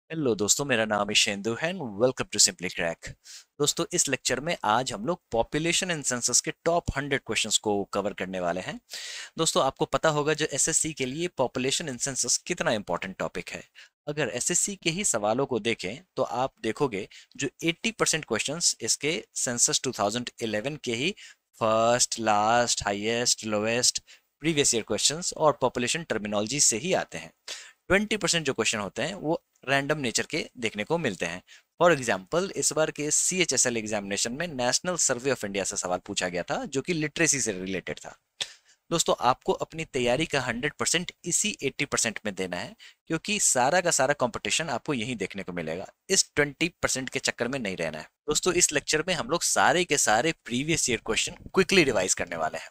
Hello दोस्तों, मेरा नाम ईशेंदु है and welcome to simply crack. दोस्तों, इस लेक्चर में आज हम लोग पॉपुलेशन एंड सेंसस के टॉप 100 क्वेश्चंस को कवर करने वाले हैं। दोस्तों, आपको पता होगा जो एसएससी के लिए पॉपुलेशन एंड सेंसस कितना इंपॉर्टेंट टॉपिक है। अगर एसएससी के ही सवालों को देखें तो आप देखोगे जो 80% क्वेश्चंस इसके सेंसस 2011 के ही first, last, highest, lowest, previous year questions और पॉपुलेशन टर्मिनोलॉजी से ही आते हैं। 20% जो क्वेश्चन होते हैं वो रैंडम नेचर के देखने को मिलते हैं। फॉर एग्जाम्पल, इस बार के CHSL एग्जामिनेशन में नेशनल सर्वे ऑफ इंडिया से सवाल पूछा गया था जो कि लिटरेसी से रिलेटेड था। दोस्तों, आपको अपनी तैयारी का 100% इसी 80% में देना है, क्योंकि सारा का सारा कंपटीशन आपको यहीं देखने को मिलेगा। इस 20% के चक्कर में नहीं रहना है। दोस्तों, इस लेक्चर में हम लोग सारे के सारे previous year question quickly revise करने वाले हैं।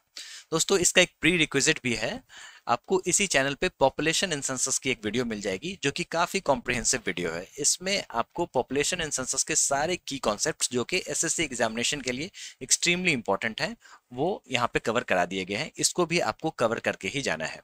दोस्तों, इसका एक प्री रिक्विजिट भी है। आपको इसी चैनल पे पॉपुलेशन एंड सेंसस की एक वीडियो मिल जाएगी जो कि काफी कॉम्प्रिहेंसिव वीडियो है। इसमें आपको पॉपुलेशन एंड सेंसस के सारे की कॉन्सेप्ट्स जो कि एसएससी एग्जामिनेशन के लिए एक्सट्रीमली इंपॉर्टेंट हैं वो यहाँ पे कवर करा दिए गए हैं। इसको भी आपको कवर करके ही जाना है।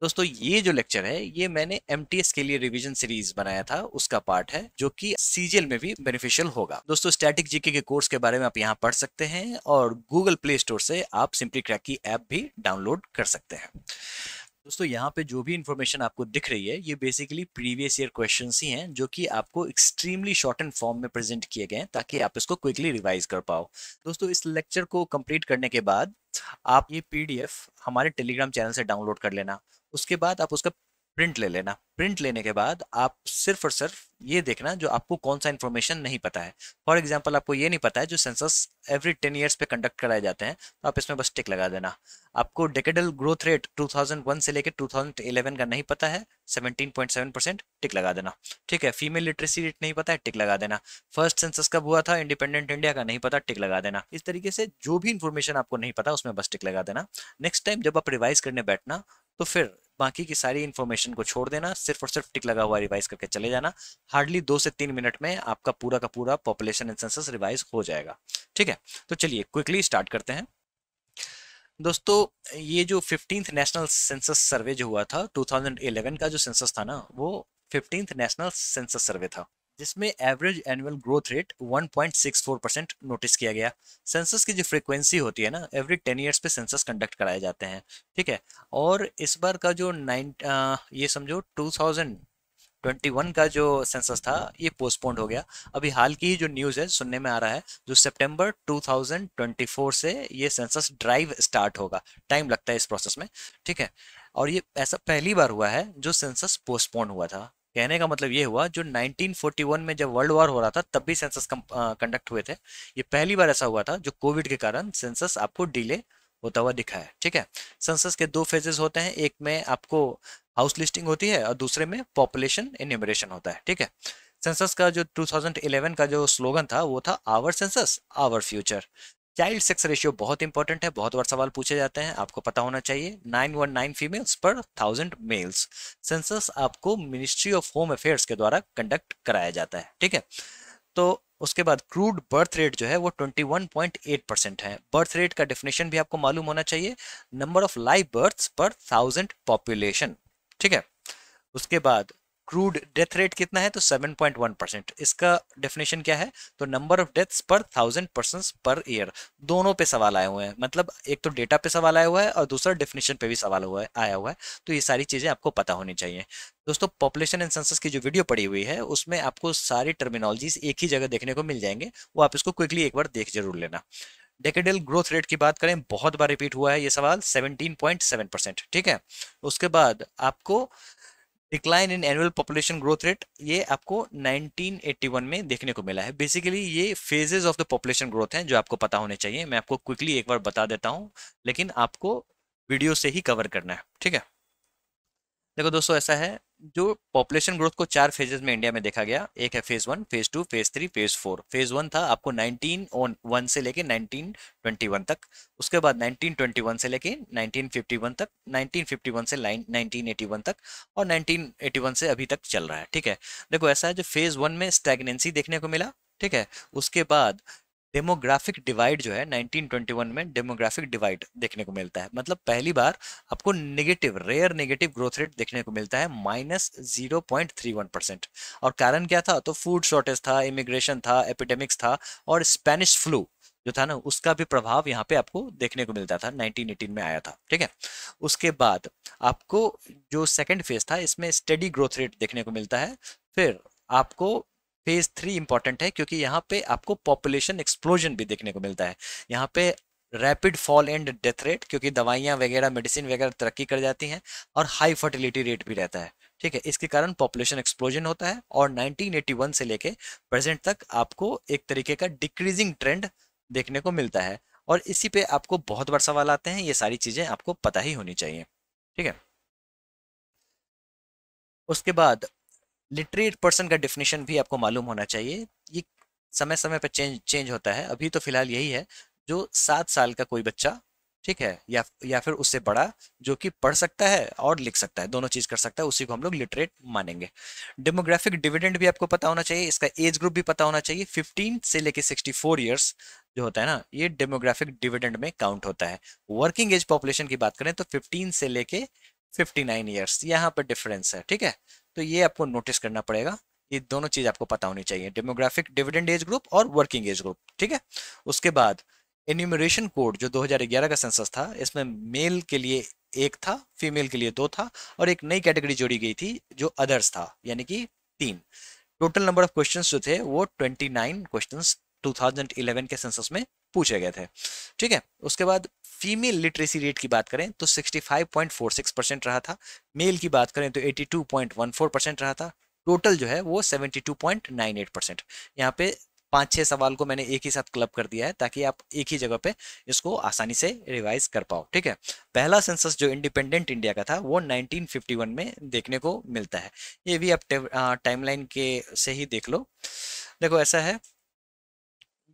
दोस्तों, ये जो लेक्चर है ये मैंने एमटीएस के लिए रिवीजन सीरीज बनाया था, उसका पार्ट है जो कि सीजीएल में भी बेनिफिशियल होगा। दोस्तों, स्टैटिक जीके के कोर्स के बारे में आप यहाँ पढ़ सकते हैं और गूगल प्ले स्टोर से आप सिंपली क्रैक की ऐप भी डाउनलोड कर सकते हैं। दोस्तों, यहाँ पे जो भी इंफॉर्मेशन आपको दिख रही है ये बेसिकली प्रीवियस ईयर क्वेश्चंस ही हैं जो कि आपको एक्सट्रीमली शॉर्ट एंड फॉर्म में प्रेजेंट किए गए हैं ताकि आप इसको क्विकली रिवाइज कर पाओ। दोस्तों, इस लेक्चर को कंप्लीट करने के बाद आप ये पीडीएफ हमारे टेलीग्राम चैनल से डाउनलोड कर लेना। उसके बाद आप उसका प्रिंट ले लेना। प्रिंट लेने के बाद आप सिर्फ और सिर्फ ये देखना जो आपको कौन सा इन्फॉर्मेशन नहीं पता है। फॉर एग्जाम्पल, आपको ये नहीं पता है जो सेंसस एवरी 10 ईयर्स पे कंडक्ट कराए जाते हैं, तो आप इसमें बस टिक लगा देना। आपको डेकेडल ग्रोथ रेट 2001 से लेकर 2011 का नहीं पता है, 17.7%, टिक लगा देना। ठीक है। फीमेल लिटरेसी रेट नहीं पता है, टिक लगा देना। फर्स्ट सेंसस कब हुआ था इंडिपेंडेंट इंडिया का नहीं पता, टिक लगा देना। इस तरीके से जो भी इन्फॉर्मेशन आपको नहीं पता उसमें बस टिक लगा देना। नेक्स्ट टाइम जब आप रिवाइज करने बैठना तो फिर बाकी की सारी इन्फॉर्मेशन को छोड़ देना, सिर्फ और सिर्फ टिक लगा हुआ रिवाइज करके चले जाना। हार्डली 2 से 3 मिनट में आपका पूरा का पूरा पॉपुलेशन एंड सेंसस रिवाइज हो जाएगा। ठीक है। तो चलिए क्विकली स्टार्ट करते हैं। दोस्तों, ये जो 15th नेशनल सेंसस सर्वे जो हुआ था 2011 का जो सेंसस था ना, वो 15th नेशनल सेंसस सर्वे था जिसमें average annual growth rate 1.64% notice किया गया। सेंसस की जो फ्रीक्वेंसी होती है ना, एवरी 10 ईयर्स पे सेंसस कंडक्ट कराए जाते हैं। ठीक है। और इस बार का जो ये समझो 2021 का जो सेंसस था ये पोस्टपोन्ड हो गया। अभी हाल की ही जो न्यूज़ है सुनने में आ रहा है जो सितंबर 2024 से ये सेंसस ड्राइव स्टार्ट होगा। टाइम लगता है इस प्रोसेस में। ठीक है। और ये ऐसा पहली बार हुआ है जो सेंसस पोस्टपोन्ड हुआ था। कहने का मतलब ये हुआ जो 1941 में जब वर्ल्ड वॉर हो रहा था तब भी सेंसस कंडक्ट हुए थे। ये पहली बार ऐसा हुआ था जो कोविड के कारण सेंसस आपको डिले होता हुआ दिखा है। ठीक है। सेंसस के दो फेजेस होते हैं, एक में आपको हाउस लिस्टिंग होती है और दूसरे में पॉपुलेशन इन्यूमरेशन होता है। ठीक है। सेंसस का जो 2011 का जो स्लोगन था वो था our census our future. Child sex ratio बहुत इंपॉर्टेंट है, बहुत बार सवाल पूछे जाते हैं, आपको पता होना चाहिए। 919 फीमेल्स पर 1000 मेल्स। सेंसस आपको मिनिस्ट्री ऑफ होम अफेयर्स के द्वारा कंडक्ट कराया जाता है। ठीक है। तो उसके बाद क्रूड बर्थ रेट जो है वो 21.8% है। बर्थ रेट का डेफिनेशन भी आपको मालूम होना चाहिए, नंबर ऑफ लाइव बर्थ्स पर 1000 पॉपुलेशन। ठीक है। उसके बाद क्रूड डेथ रेट कितना है तो 7.1%। इसका डेफिनेशन क्या है तो नंबर ऑफ डेथ्स पर 1000 पर्सन पर ईयर। दोनों पे सवाल आए हुए हैं, मतलब एक तो डेटा पे सवाल आया हुआ है और दूसरा डेफिनेशन पे भी सवाल हुआ है आया हुआ है। तो ये सारी चीजें आपको पता होनी चाहिए। दोस्तों, पॉपुलेशन एंड सेंसस की जो वीडियो पड़ी हुई है उसमें आपको सारी टर्मिनोलॉजीज एक ही जगह देखने को मिल जाएंगे, वो आप इसको क्विकली एक बार देख जरूर लेना। डेकेडल ग्रोथ रेट की बात करें, बहुत बार रिपीट हुआ है ये सवाल, 17.7%। ठीक है। उसके बाद आपको decline in annual population growth rate, ये आपको 1981 में देखने को मिला है। बेसिकली ये phases of the population growth हैं जो आपको पता होने चाहिए। मैं आपको क्विकली एक बार बता देता हूं, लेकिन आपको वीडियो से ही कवर करना है। ठीक है। देखो दोस्तों, ऐसा है, जो पॉपुलेशन ग्रोथ को 4 फेजेस में इंडिया में देखा गया। एक है phase 1, phase 2, phase 3, phase 4। Phase 1 था आपको 1901 से लेके 1921 तक। उसके बाद 1921 से लेके 1951 तक, 1951 से 1981 तक, और 1981 से अभी तक चल रहा है। ठीक है। देखो ऐसा है, जो फेज 1 में स्टैग्नेंसी देखने को मिला। ठीक है। उसके बाद डेमोग्राफिक डिवाइड जो है 1921 में डेमोग्राफिक डिवाइड देखने को मिलता है, मतलब पहली बार आपको negative, rare negative growth rate देखने को मिलता है, -0.31%। और कारण क्या था? तो फूड शॉर्टेज था, इमिग्रेशन था, एपिडेमिक्स था, और स्पेनिश फ्लू जो था ना, उसका भी प्रभाव यहाँ पे आपको देखने को मिलता था, 1918 में आया था। ठीक है, उसके बाद आपको जो सेकेंड फेज था, इसमें स्टेडी ग्रोथ रेट देखने को मिलता है। फिर आपको फेज 3 इंपॉर्टेंट है, क्योंकि यहाँ पे आपको पॉपुलेशन एक्सप्लोजन भी देखने को मिलता है। यहाँ पे rapid fall and death rate, क्योंकि दवाइयाँ वगैरह, मेडिसिन वगैरह तरक्की कर जाती हैं, और हाई फर्टिलिटी रेट भी रहता है। ठीक है, इसके कारण पॉपुलेशन एक्सप्लोजन होता है, और 1981 से लेके प्रेजेंट तक आपको एक तरीके का डिक्रीजिंग ट्रेंड देखने को मिलता है। और इसी पे आपको बहुत बार सवाल आते हैं, ये सारी चीजें आपको पता ही होनी चाहिए। ठीक है, उसके बाद लिटरेट पर्सन का डेफिनेशन भी आपको मालूम होना चाहिए। ये समय समय पर चेंज चेंज होता है, अभी तो फिलहाल यही है, जो 7 साल का कोई बच्चा, ठीक है, या फिर उससे बड़ा, जो कि पढ़ सकता है और लिख सकता है, दोनों चीज कर सकता है, उसी को हम लोग लिटरेट मानेंगे। डेमोग्राफिक डिविडेंड भी आपको पता होना चाहिए, इसका एज ग्रुप भी पता होना चाहिए। 15 से लेके 64 ईयर्स जो होता है ना, ये डेमोग्राफिक डिविडेंड में काउंट होता है। वर्किंग एज पॉपुलेशन की बात करें तो 15 से लेके 59 ईयर्स, यहाँ पर डिफरेंस है। ठीक है, तो ये आपको नोटिस करना पड़ेगा। ये दोनों चीज आपको पता होनी चाहिए, डेमोग्राफिक डिविडेंड एज ग्रुप और वर्किंग एज ग्रुप। ठीक है, उसके बाद एन्यूमरेशन कोड जो 2011 का सेंसस था, इसमें मेल के लिए एक था, फीमेल के लिए दो था, और एक नई कैटेगरी जोड़ी गई थी जो अदर्स था, यानी कि 3। टोटल नंबर ऑफ क्वेश्चंस जो थे वो 29 क्वेश्चंस 2011 के सेंसस में पूछे गए थे। ठीक है, उसके बाद फीमेल लिटरेसी रेट की बात करें तो 65.46% रहा था, मेल की बात करें तो 82.14% रहा था, टोटल जो है वो 72.98%। यहाँ पे 5-6 सवाल को मैंने एक ही साथ क्लब कर दिया है, ताकि आप एक ही जगह पे इसको आसानी से रिवाइज कर पाओ। ठीक है, पहला सेंसस जो इंडिपेंडेंट इंडिया का था वो 1951 में देखने को मिलता है। ये भी आप टाइमलाइन के से ही देख लो। देखो ऐसा है,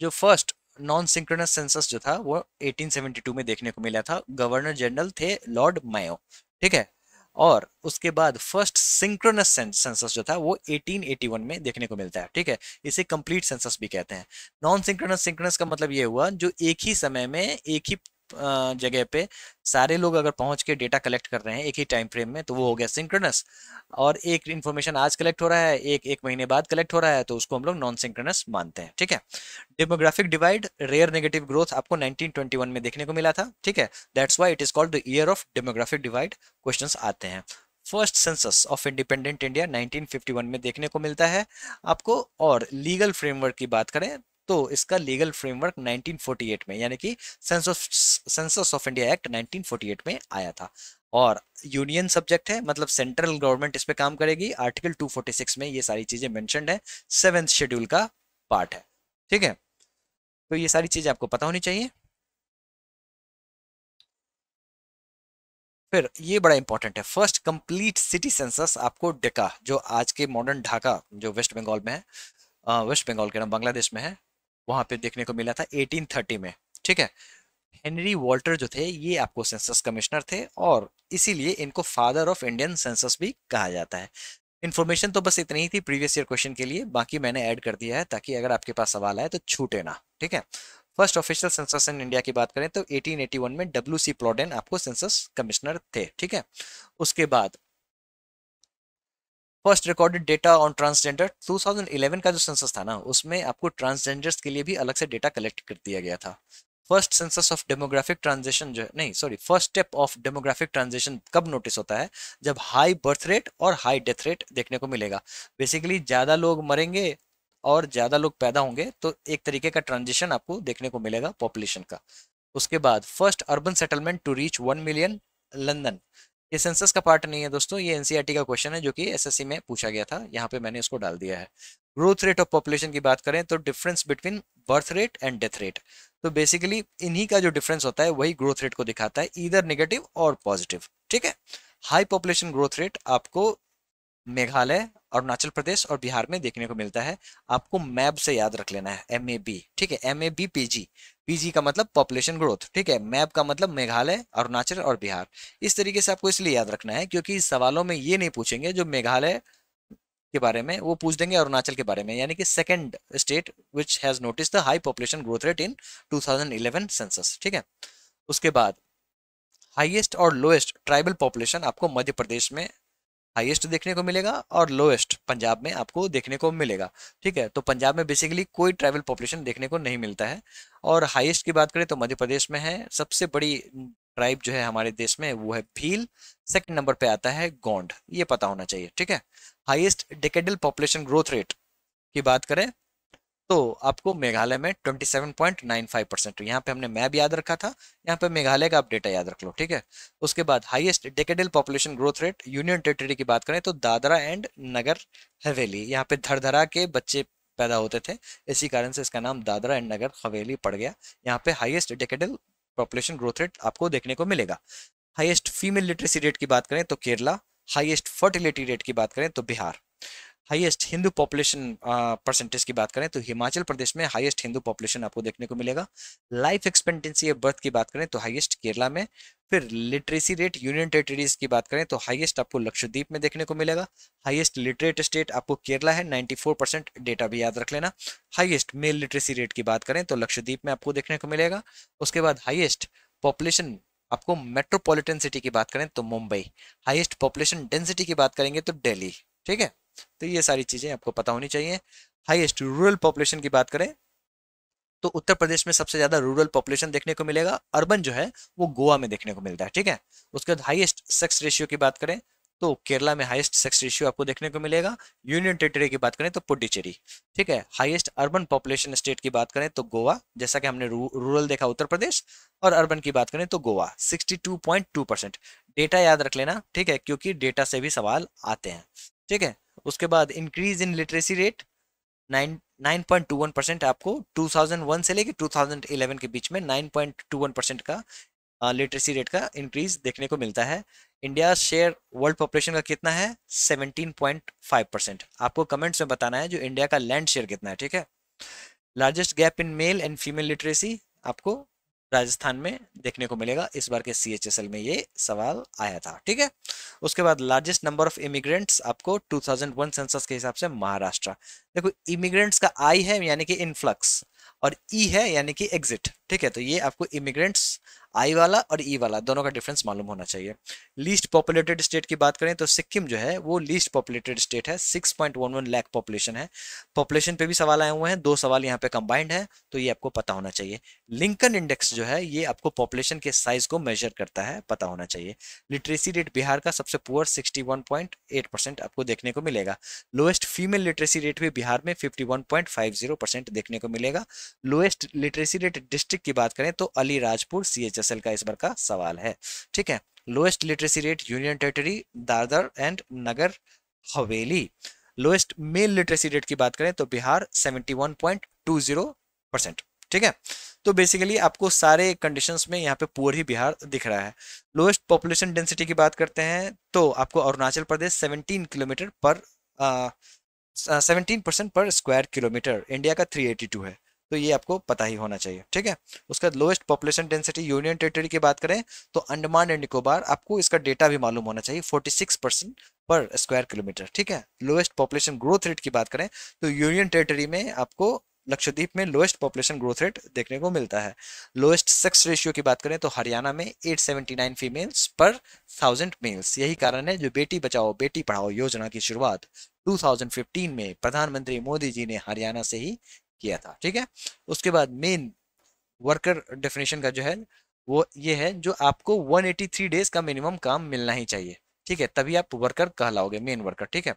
जो फर्स्ट नॉन सिंक्रोनस सेंसस जो था वो 1872 में देखने को मिला था, गवर्नर जनरल थे लॉर्ड मायो। ठीक है, और उसके बाद फर्स्ट सिंक्रोनस सेंसस जो था वो 1881 में देखने को मिलता है। ठीक है, इसे कंप्लीट सेंसस भी कहते हैं। नॉन सिंक्रोनस, सिंक्रोनस का मतलब ये हुआ जो एक ही समय में एक ही जगह पे सारे लोग अगर पहुंच के डेटा कलेक्ट कर रहे हैं एक ही टाइम फ्रेम में, तो वो हो गया सिंक्रोनस। और एक इन्फॉर्मेशन आज कलेक्ट हो रहा है, एक एक महीने बाद कलेक्ट हो रहा है, तो उसको हम लोग नॉन सिंक्रोनस मानते हैं। ठीक है, demographic divide, rare negative growth आपको 1921 में देखने को मिला था। ठीक है, that's why it is called the year of demographic divide. Questions आते हैं। First census of independent India 1951 में देखने को मिलता है आपको। और लीगल फ्रेमवर्क की बात करें तो इसका लीगल फ्रेमवर्क 1948 में, यानी कि सेंसस ऑफ इंडिया एक्ट 1948 में आया था। और यूनियन सब्जेक्ट है, मतलब सेंट्रल गवर्नमेंट इस पे काम करेगी। आर्टिकल 246 में ये सारी चीजें मेंशन्ड है, 7th शेड्यूल का पार्ट है। ठीक है, तो ये सारी चीजें आपको पता होनी चाहिए। फिर ये बड़ा इंपॉर्टेंट है, फर्स्ट कंप्लीट सिटी सेंसस आपको डेका, जो आज के मॉडर्न ढाका जो वेस्ट बंगाल में है, वेस्ट बंगाल के नाम बांग्लादेश में है, वहां पे देखने को मिला था 1830 में। ठीक है, हेनरी वॉल्टर जो थे ये आपको सेंसस कमिश्नर थे, और इसीलिए इनको फादर ऑफ इंडियन सेंसस भी कहा जाता है। इन्फॉर्मेशन तो बस इतनी ही थी प्रीवियस ईयर क्वेश्चन के लिए, बाकी मैंने ऐड कर दिया है ताकि अगर आपके पास सवाल आए तो छूटे ना। ठीक है, first official census in India की बात करें तो 1881 में डब्ल्यू सी प्लॉडेन आपको सेंसस कमिश्नर थे। ठीक है, उसके बाद first recorded data on transgender 2011 का जो सेंसस था ना, उसमें आपको ट्रांसजेंडर्स के लिए भी अलग से डेटा कलेक्ट कर दिया गया था। First census of demographic transition जो है, नहीं sorry, first step of demographic transition कब नोटिस होता है? जब हाई बर्थ रेट और हाई डेथ रेट देखने को मिलेगा। बेसिकली ज्यादा लोग मरेंगे और ज्यादा लोग पैदा होंगे, तो एक तरीके का ट्रांजिशन आपको देखने को मिलेगा पॉपुलेशन का। उसके बाद first urban settlement to reach 1 million, London. ये सेंसस का पार्ट नहीं है दोस्तों, ये एनसीईआरटी का क्वेश्चन है जो कि एसएससी में पूछा गया था, यहाँ पे मैंने इसको डाल दिया है। ग्रोथ रेट ऑफ पॉपुलेशन की बात करें तो difference between birth rate and death rate, तो बेसिकली इन्हीं का जो डिफरेंस होता है वही ग्रोथ रेट को दिखाता है, ईदर नेगेटिव और पॉजिटिव। ठीक है, हाई पॉपुलेशन ग्रोथ रेट आपको मेघालय, अरुणाचल प्रदेश और बिहार में देखने को मिलता है। आपको मैप से याद रख लेना है, MAB। ठीक है, MAB PG, PG का मतलब पॉपुलेशन ग्रोथ। ठीक है, मैप का मतलब मेघालय, अरुणाचल और बिहार। इस तरीके से आपको इसलिए याद रखना है क्योंकि इस सवालों में ये नहीं पूछेंगे जो मेघालय, के बारे में वो पूछ देंगे, अरुणाचल के बारे में, यानी कि second state which has notice the high population growth rate in 2011 census. ठीक है, उसके बाद हाईएस्ट और लोएस्ट ट्राइबल पॉपुलेशन आपको मध्य प्रदेश में हाईएस्ट देखने को मिलेगा और लोएस्ट पंजाब में आपको देखने को मिलेगा। ठीक है, तो पंजाब में बेसिकली कोई ट्राइबल पॉपुलेशन देखने को नहीं मिलता है। और हाईएस्ट की बात करें तो मध्य प्रदेश में है। सबसे बड़ी ट्राइब जो है हमारे देश में वो है भील। सेकंड नंबर पे आता है गोंड, ये पता होना चाहिए। ठीक है, highest decadal population growth rate की बात करें तो आपको मेघालय में 27.95%। यहाँ पे हमने मैप याद रखा था, यहाँ पे मेघालय का आप डेटा याद रख लो। ठीक है, उसके बाद highest decadal population growth rate union territory की बात करें तो दादरा एंड नगर हवेली। यहाँ पे धड़धड़ा के बच्चे पैदा होते थे, इसी कारण से इसका नाम दादरा एंड नगर हवेली पड़ गया। यहाँ पे highest decadal population growth rate आपको देखने को मिलेगा। हाईएस्ट फीमेल लिटरेसी रेट की बात करें तो केरला। हाईएस्ट फर्टिलिटी रेट की बात करें तो Bihar. Highest Hindu population percentage की बात करें तो हिमाचल प्रदेश में हाईएस्ट हिंदू पॉपुलेशन आपको देखने को मिलेगा। लाइफ एक्सपेक्टेंसी ऑफ बर्थ की बात करें तो हाईएस्ट केरला में। फिर लिटरेसी रेट यूनियन टेरिटरीज की बात करें तो हाईएस्ट आपको लक्षद्वीप में देखने को मिलेगा। हाईएस्ट लिटरेट स्टेट आपको केरला है, 94%, डेटा भी याद रख लेना। हाईएस्ट मेल लिटरेसी रेट की बात करें तो लक्षद्वीप में आपको देखने को मिलेगा। उसके बाद हाईएस्ट पॉपुलेशन आपको मेट्रोपॉलिटन सिटी की बात करें तो मुंबई। हाईएस्ट पॉपुलेशन डेंसिटी की बात करेंगे तो दिल्ली। ठीक है, तो ये सारी चीजें आपको पता होनी चाहिए। हाईएस्ट रूरल पॉपुलेशन की बात करें तो उत्तर प्रदेश में सबसे ज्यादा रूरल पॉपुलेशन देखने को मिलेगा। अर्बन जो है वो गोवा में देखने को मिलता है। ठीक है, उसके बाद हाईएस्ट सेक्स रेशियो की बात करें तो केरला में हाईएस्ट सेक्स रेशियो आपको देखने को मिलेगा। यूनियन टेरिटरी की बात करें तो पुडुचेरी। ठीक है, हाईएस्ट अर्बन पॉपुलेशन स्टेट की बात करें तो गोवा, जैसा कि हमने रूरल देखा उत्तर प्रदेश, और अर्बन की बात करें तो गोवा 62.2%। डेटा याद रख लेना, ठीक है, क्योंकि डेटा से भी सवाल आते हैं। ठीक है, उसके बाद इंक्रीज इन लिटरेसी रेट 9.21% आपको 2001 से लेकर 2011 के बीच में 9.21% का लिटरेसी रेट का इंक्रीज देखने को मिलता है। इंडिया शेयर वर्ल्ड पॉपुलेशन का कितना है? 17.5%। आपको कमेंट्स में बताना है जो इंडिया का लैंड शेयर कितना है। ठीक है, largest gap in male and female literacy आपको राजस्थान में देखने को मिलेगा। इस बार के CHSL में ये सवाल आया था। ठीक है, उसके बाद लार्जेस्ट नंबर ऑफ इमिग्रेंट्स आपको 2001 सेंसस के हिसाब से महाराष्ट्र। देखो, इमिग्रेंट्स का आई है यानी कि इनफ्लक्स, और ई है यानी कि एग्जिट। ठीक है, तो ये आपको इमिग्रेंट्स आई वाला और ई वाला दोनों का डिफरेंस मालूम होना चाहिए। लीस्ट पॉपुलेटेड स्टेट की बात करें तो सिक्किम जो है वो लीस्ट पॉपुलेटेड स्टेट है, 6.11 लाख पॉपुलेशन है। पॉपुलेशन पे भी सवाल आए हुए हैं, 2 सवाल यहाँ पे कंबाइंड है, तो ये आपको पता होना चाहिए। लिंकन इंडेक्स जो है ये आपको पॉपुलेशन के साइज को मेजर करता है, पता होना चाहिए। लिटरेसी रेट बिहार का सबसे पुअर 61.8% आपको देखने को मिलेगा। लोएस्ट फीमेल लिटरेसी रेट भी बिहार में 51.50% देखने को मिलेगा। लोएस्ट लिटरेसी रेट डिस्ट्रिक्ट की बात करें तो अलीराजपुर, CHSL का इस बार का सवाल है। ठीक है, lowest literacy rate union territory Dadra and Nagar Haveli. Lowest mail literacy rate की बात करें तो बिहार 71.20%। ठीक है, तो बेसिकली आपको सारे कंडीशंस में यहाँ पे पुअर ही बिहार दिख रहा है। लोएस्ट पॉपुलेशन डेंसिटी की बात करते हैं तो आपको अरुणाचल प्रदेश 17% पर स्क्वायर किलोमीटर, इंडिया का 382 है, तो ये आपको पता ही होना चाहिए। ठीक है, उसका lowest population density union territory की बात करें तो अंडमान एंड निकोबार, आपको इसका डेटा भी मालूम होना चाहिए, 46% पर स्क्वायर किलोमीटर। ठीक है, लोएस्ट पॉपुलेशन ग्रोथ रेट की बात करें तो यूनियन टेरिटरी में आपको लक्षद्वीप में लोएस्ट पॉपुलेशन ग्रोथ रेट देखने को मिलता है। लोएस्ट सेक्स रेशियो की बात करें तो हरियाणा में 879 फीमेल्स पर 1000 मेल्स। यही कारण है जो बेटी बचाओ बेटी पढ़ाओ योजना की शुरुआत 2015 में प्रधानमंत्री मोदी जी ने हरियाणा से ही किया था। ठीक है, उसके बाद मेन वर्कर डेफिनेशन का जो है वो ये है, जो आपको 183 डेज का मिनिमम काम मिलना ही चाहिए। ठीक है, तभी आप वर्कर कहलाओगे, मेन वर्कर। ठीक है,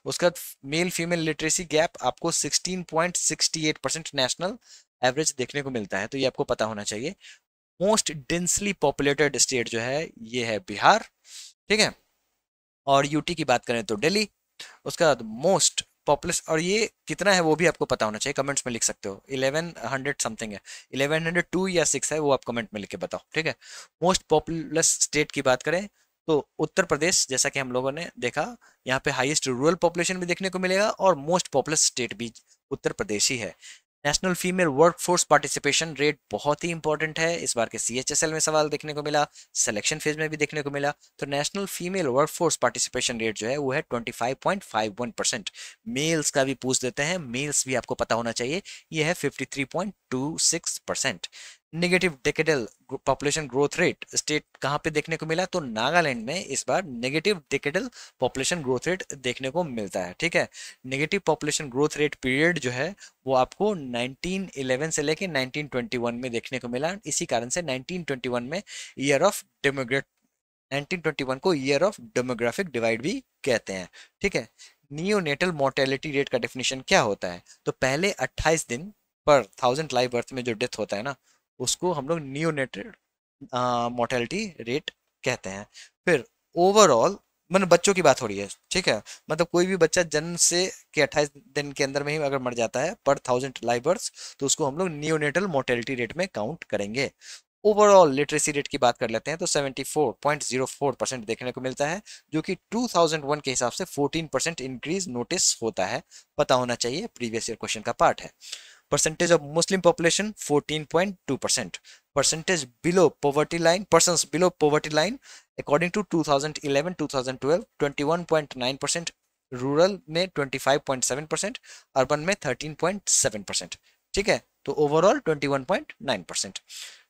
उसका मेल फीमेल लिटरेसी गैप आपको 16.68% नेशनल एवरेज देखने को मिलता है, तो ये आपको पता होना चाहिए। मोस्ट डेंसली पॉपुलेटेड स्टेट जो है ये है बिहार। ठीक है, और यूटी की बात करें तो दिल्ली। उसका बाद मोस्ट पॉपुलस, और ये कितना है वो भी आपको पता होना चाहिए, कमेंट्स में लिख सकते हो। 1100 समथिंग है, 1102 या 6 है, वो आप कमेंट में लिख के बताओ। ठीक है, मोस्ट पॉपुलस स्टेट की बात करें तो उत्तर प्रदेश, जैसा कि हम लोगों ने देखा, यहाँ पे हाईएस्ट रूरल पॉपुलेशन भी देखने को मिलेगा और मोस्ट पॉपुलस स्टेट भी उत्तर प्रदेश ही है। National female workforce participation rate बहुत ही इंपॉर्टेंट है, इस बार के सीएचएसएल में सवाल देखने को मिला, सिलेक्शन फेज में भी देखने को मिला। तो national female workforce participation rate जो है वो है 25.51%। मेल्स का भी पूछ देते हैं, मेल्स भी आपको पता होना चाहिए, ये है 53.26%। Negative decadal population growth rate state कहाँ पे देखने को मिला, तो नागालैंड में इस बार negative decadal population growth rate देखने को मिलता है। ठीक है, negative population growth rate period जो है वो आपको 1911 से लेके 1921 में देखने को मिला। इसी कारण से 1921 में ईयर ऑफ डेमोग्राफ 1921 को ईयर ऑफ डेमोग्राफिक डिवाइड भी कहते हैं। ठीक है, नियोनेटल मोर्टेलिटी रेट का डेफिनेशन क्या होता है, तो पहले 28 दिन पर 1000 लाइव बर्थ में जो डेथ होता है ना, उसको हम लोग नियोनेटल मोर्टेलिटी रेट कहते हैं। फिर ओवरऑल मतलब बच्चों की बात हो रही है, ठीक है, मतलब कोई भी बच्चा जन्म से के 28 दिन के अंदर में ही अगर मर जाता है पर 1000 लाइव बर्थ, तो उसको हम लोग नियोनेटल मोर्टेलिटी रेट में काउंट करेंगे। ओवरऑल लिटरेसी रेट की बात कर लेते हैं तो 74.04% देखने को मिलता है, जो कि 2001 के हिसाब से 14% इंक्रीज नोटिस होता है, पता होना चाहिए, प्रीवियस ईयर क्वेश्चन का पार्ट है। Percentage of Muslim population 14.2%। Percentage below poverty line, persons below poverty line according to 2011-2012 21.9%, rural में 25.7%, अर्बन में 13.7%। ठीक है, तो ओवरऑल 21.9%।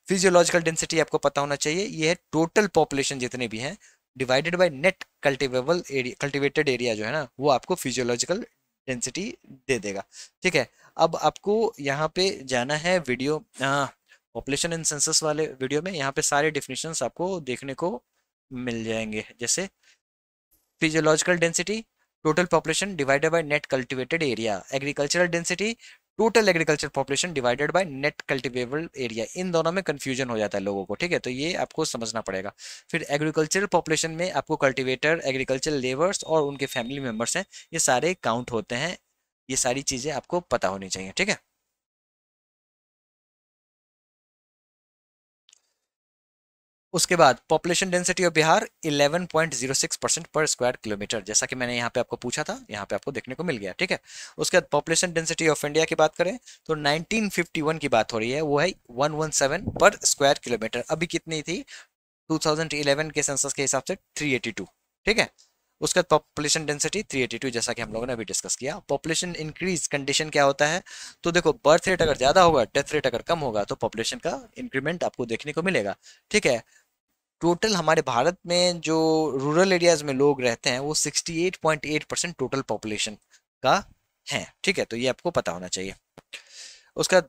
फिजियोलॉजिकल डेंसिटी आपको पता होना चाहिए, ये है टोटल पॉपुलेशन जितने भी हैं divided by net cultivable area, cultivated area जो है ना, वो आपको फिजियोलॉजिकल डेंसिटी दे देगा। ठीक है, अब आपको यहाँ पे जाना है वीडियो पॉपुलेशन एंड सेंसस वाले वीडियो में, यहाँ पे सारे डिफिनीशंस आपको देखने को मिल जाएंगे। जैसे physiological density total population divided by net cultivated area, agricultural density total agriculture population divided by net cultivable area. इन दोनों में कंफ्यूजन हो जाता है लोगों को, ठीक है, तो ये आपको समझना पड़ेगा। फिर एग्रीकल्चरल पॉपुलेशन में आपको कल्टिवेटर, एग्रीकल्चर लेबर्स और उनके फैमिली मेंबर्स हैं, ये सारे काउंट होते हैं। ये सारी चीजें आपको पता होनी चाहिए, ठीक है। उसके बाद पॉपुलेशन डेंसिटी ऑफ बिहार 11.06% पर स्क्वायर किलोमीटर, जैसा कि मैंने यहाँ पे आपको पूछा था, यहाँ पे आपको देखने को मिल गया, ठीक है। उसके बाद पॉपुलेशन डेंसिटी ऑफ इंडिया की बात करें तो 1951 की बात हो रही है, वो है 117 पर स्क्वायर किलोमीटर। अभी कितनी थी, 2011 के सेंसस के हिसाब से 382, ठीक है। उसका पॉपुलेशन डेंसिटी 382, जैसा कि हम लोगों ने अभी डिस्कस किया। पॉपुलेशन इंक्रीज कंडीशन क्या होता है, तो देखो बर्थ रेट अगर ज्यादा होगा, डेथ रेट अगर कम होगा, तो पॉपुलेशन का इंक्रीमेंट आपको देखने को मिलेगा, ठीक है। टोटल हमारे भारत में जो रूरल एरियाज में लोग रहते हैं वो 68.8% टोटल पॉपुलेशन का है, ठीक है, तो ये आपको पता होना चाहिए। उसका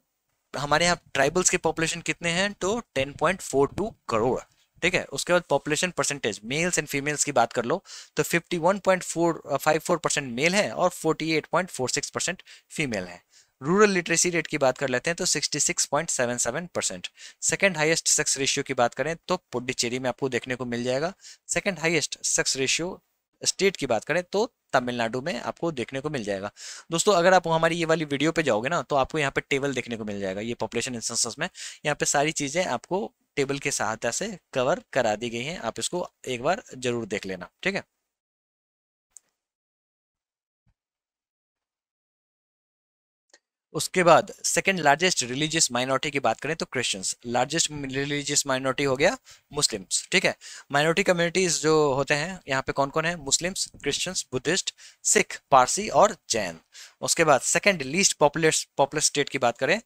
हमारे यहाँ ट्राइबल्स के पॉपुलेशन कितने हैं, तो 10.42 करोड़, ठीक है। उसके बाद population percentage mails and females की बात कर लो तो 51.54% मेल है और 48.46% फीमेल है। रूरल लिटरेसी रेट की बात कर लेते हैं तो 66.77%। सेकेंड हाईएस्ट सेक्स रेशियो की बात करें तो पुडुचेरी में आपको देखने को मिल जाएगा। Second highest sex ratio state की बात करें तो तमिलनाडु में आपको देखने को मिल जाएगा। दोस्तों अगर आप हमारी ये वाली वीडियो पे जाओगे ना, तो आपको यहाँ पे टेबल देखने को मिल जाएगा, ये पॉपुलेशन सेंसस में यहाँ पे सारी चीजें आपको टेबल के सहायता से कवर करा दी गई हैं, आप इसको एक बार जरूर देख लेना, ठीक है। उसके बाद सेकंड लार्जेस्ट रिलीजियस माइनॉरिटी की बात करें तो क्रिश्चियंस, लार्जेस्ट रिलीजियस माइनॉरिटी हो गया मुस्लिम्स, ठीक है। माइनॉरिटी कम्युनिटीज जो होते हैं यहाँ पे कौन कौन है, Muslims, Christians, Buddhist, Sikh, Parsi और जैन। उसके बाद सेकंड लीस्ट पॉपुलर स्टेट की बात करें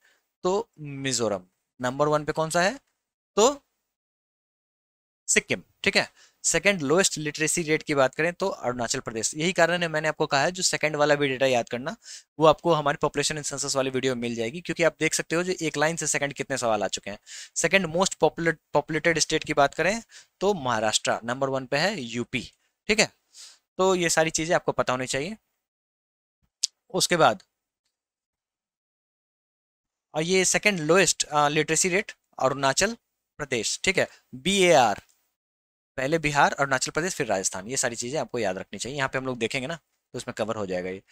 तो मिजोरम। नंबर वन पे कौन सा है, तो सिक्किम, ठीक है। सेकंड लोएस्ट लिटरेसी रेट की बात करें तो अरुणाचल प्रदेश। यही कारण है मैंने आपको कहा है जो सेकंड वाला भी डेटा याद करना, वो आपको हमारे पॉपुलेशन एंड सेंसस वाली वीडियो में मिल जाएगी, क्योंकि आप देख सकते हो जो एक लाइन से सेकंड कितने सवाल आ चुके हैं। सेकंड मोस्ट पॉपुलेटेड स्टेट की बात करें तो महाराष्ट्र, नंबर वन पे है यूपी, ठीक है। तो ये सारी चीजें आपको पता होनी चाहिए। उसके बाद और ये second lowest literacy rate Arunachal Pradesh, ठीक है, BAR, पहले बिहार, अरुणाचल प्रदेश, फिर राजस्थान। ये सारी चीजें आपको याद रखनी चाहिए, यहाँ पे हम लोग देखेंगे ना तो उसमें कवर हो जाएगा ये।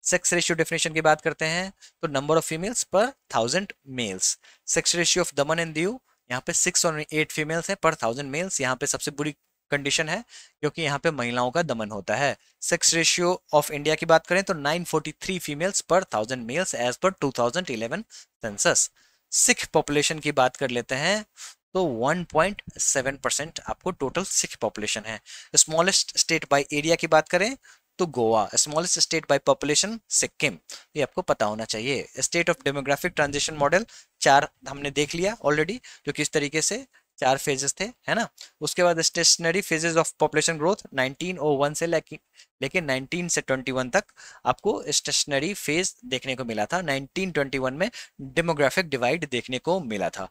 सेक्स रेशियो डेफिनेशन की बात करते हैं तो नंबर ऑफ फीमेल्स पर 1000 mails. Sex ratio of Daman and Diu, यहाँ पे 6 और 8 फीमेल्स हैं पर 1000 मेल्स। यहाँ पे सबसे बुरी कंडीशन है क्योंकि यहाँ पे महिलाओं का दमन होता है। सेक्स रेशियो ऑफ इंडिया की बात करें तो 943 फीमेल्स पर 1000 mails as per 2011 census. Sikh population की बात कर लेते हैं तो 1.7% आपको टोटल सिख पॉपुलेशन है। स्मॉलेस्ट स्टेट बाय एरिया की बात करें तो Goa. Smallest state by population Sikkim. ये आपको पता होना चाहिए। State of demographic transition model 4 हमने देख लिया ऑलरेडी, जो किस तरीके से 4 फेजेस थे, है ना। उसके बाद stationary phases of population growth 1901 से लेकिन 19 से 21 तक आपको स्टेशनरी फेज देखने को मिला था। 1921 में डेमोग्राफिक डिवाइड देखने को मिला था।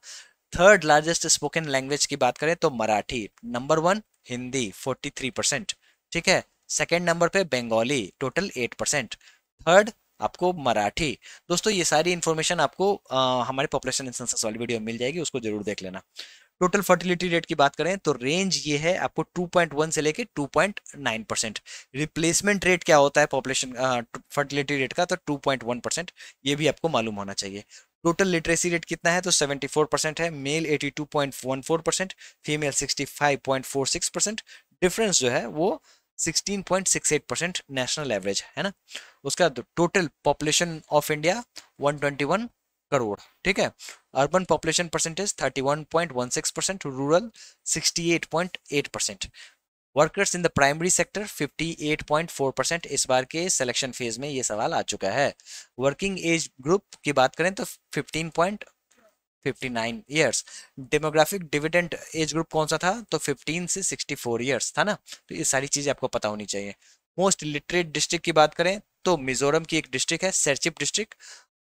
थर्ड लार्जेस्ट स्पोकन लैंग्वेज की बात करें तो मराठी। नंबर 1 हिंदी 43%, ठीक है। सेकेंड नंबर पे बंगाली टोटल 8%। थर्ड आपको मराठी। दोस्तों ये सारी इंफॉर्मेशन आपको हमारे पॉपुलेशन एंड सेंसस वाली वीडियो में मिल जाएगी, उसको जरूर देख लेना। टोटल फर्टिलिटी रेट की बात करें तो रेंज ये है आपको 2.1 से लेके 2.9%। रिप्लेसमेंट रेट क्या होता है पॉपुलेशन फर्टिलिटी रेट का, तो 2.1%, ये भी आपको मालूम होना चाहिए। टोटल लिटरेसी रेट कितना है तो 74% है। Mail 82.14%, female 65.46%। डिफरेंस जो है वो 16.68% नेशनल एवरेज है ना। उसका total population of India 121 crore, ठीक है। Urban population percentage 31.16%, rural 68.8%। Workers in the primary sector 58.4%। इस बार के सिलेक्शन फेज में ये सवाल आ चुका है। वर्किंग एज ग्रुप की बात करें तो 15.59 years. Demographic dividend age group कौन सा था तो 15 से 64 ईयर्स था ना। तो ये सारी चीजें आपको पता होनी चाहिए। मोस्ट लिटरेट डिस्ट्रिक्ट की बात करें तो मिजोरम की एक डिस्ट्रिक्ट है सेरचिप डिस्ट्रिक्ट,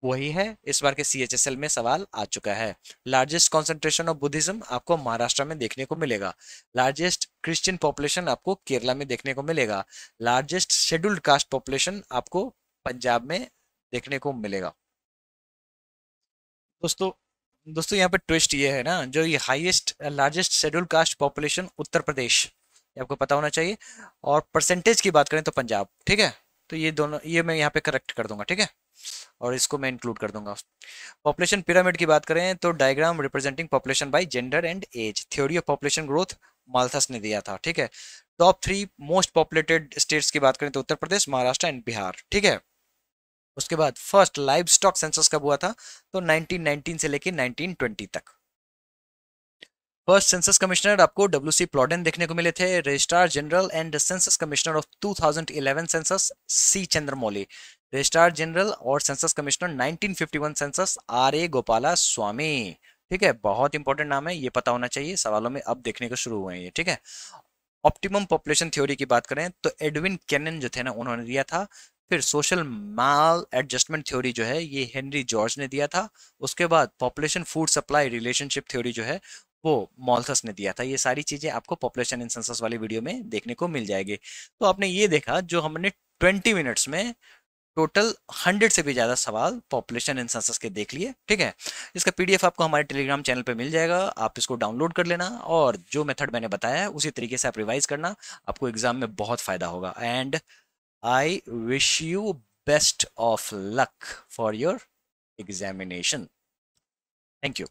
वही है। इस बार के CHSL में सवाल आ चुका है। लार्जेस्ट कॉन्सेंट्रेशन ऑफ बुद्धिज्म आपको महाराष्ट्र में देखने को मिलेगा। लार्जेस्ट क्रिश्चियन पॉपुलेशन आपको केरला में देखने को मिलेगा। लार्जेस्ट शेड्यूल्ड कास्ट पॉपुलेशन आपको पंजाब में देखने को मिलेगा। दोस्तों दोस्तों यहाँ पे ट्विस्ट ये है ना, जो ये highest largest scheduled caste population Uttar Pradesh, ये आपको पता होना चाहिए। और परसेंटेज की बात करें तो पंजाब, ठीक है। तो ये दोनों ये मैं यहाँ पे करेक्ट कर दूंगा, ठीक है, और इसको मैं इंक्लूड कर दूंगा। पॉपुलेशन पिरामिड की बात करें तो diagram representing population by gender and age. Theory of population growth Malthus ने दिया था, ठीक है। टॉप 3 मोस्ट पॉपुलेटेड स्टेट्स की बात करें तो उत्तर प्रदेश, महाराष्ट्र एंड बिहार, ठीक है। उसके बाद फर्स्ट लाइव स्टॉक सेंसस कब हुआ था तो 1919 से लेके 1920 तक। फर्स्ट सेंसस कमिश्नर आपको WC प्लॉडेन देखने को मिले थे। Registrar general and census commissioner of 2011 census C Chandramouli. Registrar general और census commissioner 1951 census RA Gopalaswamy, ठीक है। बहुत इंपॉर्टेंट नाम है, ये पता होना चाहिए, सवालों में अब देखने को शुरू हुए हैं ये, ठीक है। ऑप्टिमम पॉपुलेशन थ्योरी की बात करें तो एडविन कैनन जो थे ना उन्होंने दिया था। फिर सोशल माल एडजस्टमेंट थ्योरी जो है ये हेनरी जॉर्ज ने दिया था। उसके बाद population food supply relationship theory जो है वो मॉल्थस ने दिया था। ये सारी चीजें आपको पॉपुलेशन इन सेंसस वाली वीडियो में देखने को मिल जाएगी। तो आपने ये देखा जो हमने 20 मिनट्स में टोटल 100 से भी ज्यादा सवाल पॉपुलेशन एंड सेंसस के देख लिए, ठीक है। इसका PDF आपको हमारे टेलीग्राम चैनल पे मिल जाएगा, आप इसको डाउनलोड कर लेना और जो मेथड मैंने बताया है उसी तरीके से आप रिवाइज करना, आपको एग्जाम में बहुत फायदा होगा। And I wish you best of luck for your examination. Thank you.